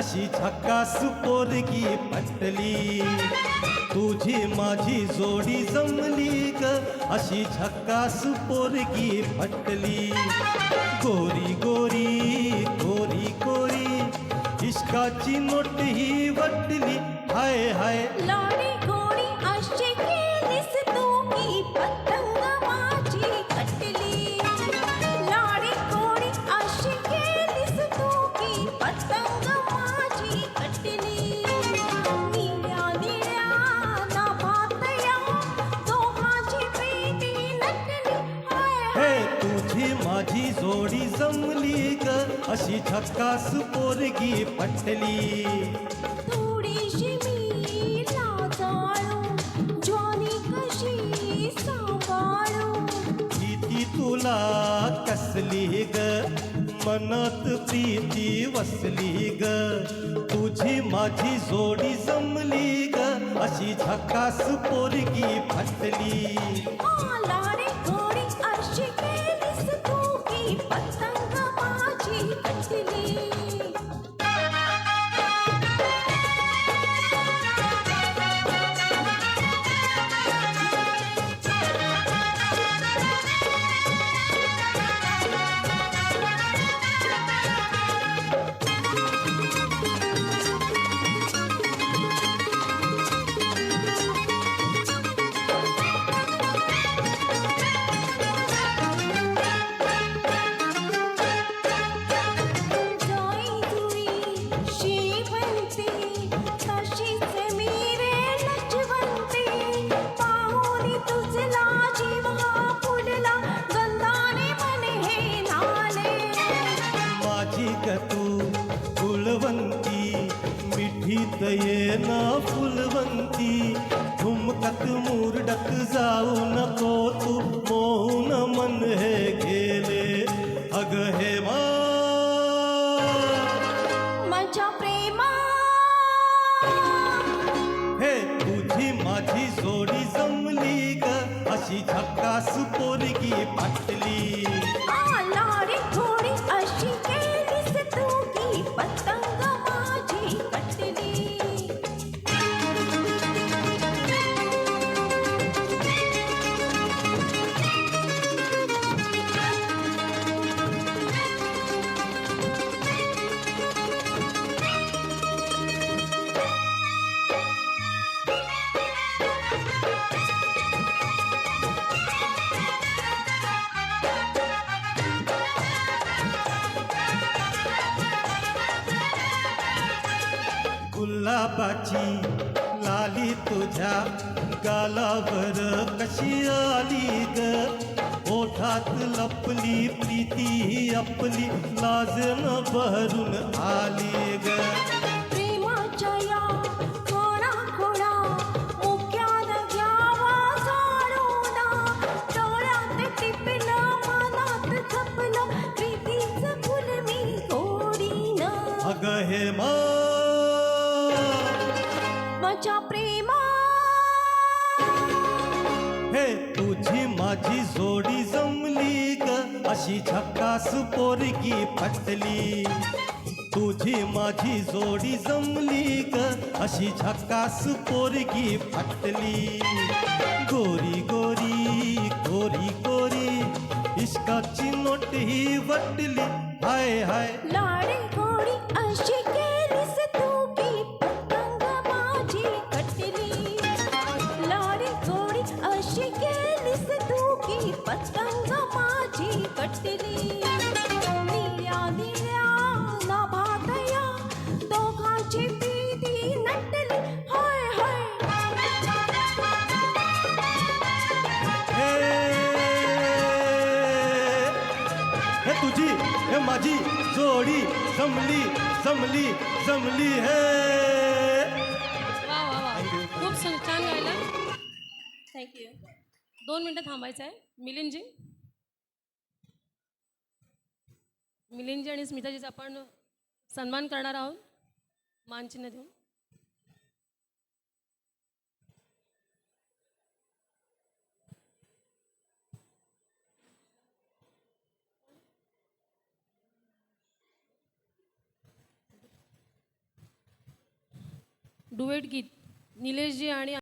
अशी झकास पोरगी पटली. तुझी माझी जोडी जमली ग, अशी झकास पोरगी पटली. गोरी गोरी गोरी गोरी इश्काची नोट ही वटली. हाय हाय लाडी गोडी अशी केलीस तू की पतंग माझी कटली. लाडी गोडी अशी केलीस तू की पतंग माझी कटली. निळ्या निळ्या नाभात या दोघांची प्रीती नटली. हाय हे हाय तुझी माझी जोडी जमली ग, अशी झकास पोरगी पटली. थोडीशी मी लाजाळू ज्वानी कशी सांभाळू. भीती तुला कसली ग, मनात प्रीती वसली ग. तुझी माझी जोडी जमली ग, अशी झकास पोरगी पटली. लाडी गोडी अशी केलीस तू की पतंग माझी कटली. जाई जुई शिवंती तशीच मी रे लजवंती. पाहुनी तुझला जीव हा फुलला गंधाने म्हणे हे नाले. माझी ग तू फुलवंती, मिठीत ये ना फुलवंती. झुमकत मुरडक जाऊ नको तू, मोहून मन हे गेले अग हे मा. माझ्या प्रेमा हे तुझी माझी जोडी जमली ग, अशी झकास पोरगी पटली. लाडी गोडी अशी केलीस तू की पतंग माझी कटली. गुलाबाची लाली तुझ्या गालावर कशी आली ग. ओठात लपली प्रीती ही आपली, लाजन भरून आली ग. प्रेमाच्या या खोडा खोडा मुक्यान घ्यावा जाळूना. डोळ्यात टिपलं मनात जपलं प्रीतीचं फुल मी गोडीनं. अग हे मा माझ्या प्रेमा हे तुझी माझी जोडी जमली ग, अशी झकास पोरगी पटली. तुझी माझी जोडी जमली ग, अशी झकास पोरगी पटली. गोरी गोरी गोरी गोरी इश्काची नोट ही वटली. हाय हाय लाडी गोडी अशी केलीस तू की पतंग माझी कटली. लाडी गोडी अशी केलीस तू की पतंग माझी कटली. निळ्या निळ्या नाभात या दोघांची प्रीती नटली. हाय हाय हे तुझी हे माझी जोडी जमली जमली जमली हे. वा वा वा खूप छान गायला. थँक्यू. 2 मिनटं थांबायचं आहे. मिलिंदजी आणि स्मिताजीचा आपण सन्मान करणार आहोत मानचिन्ह देऊन. डुएट गीत निलेशजी आणि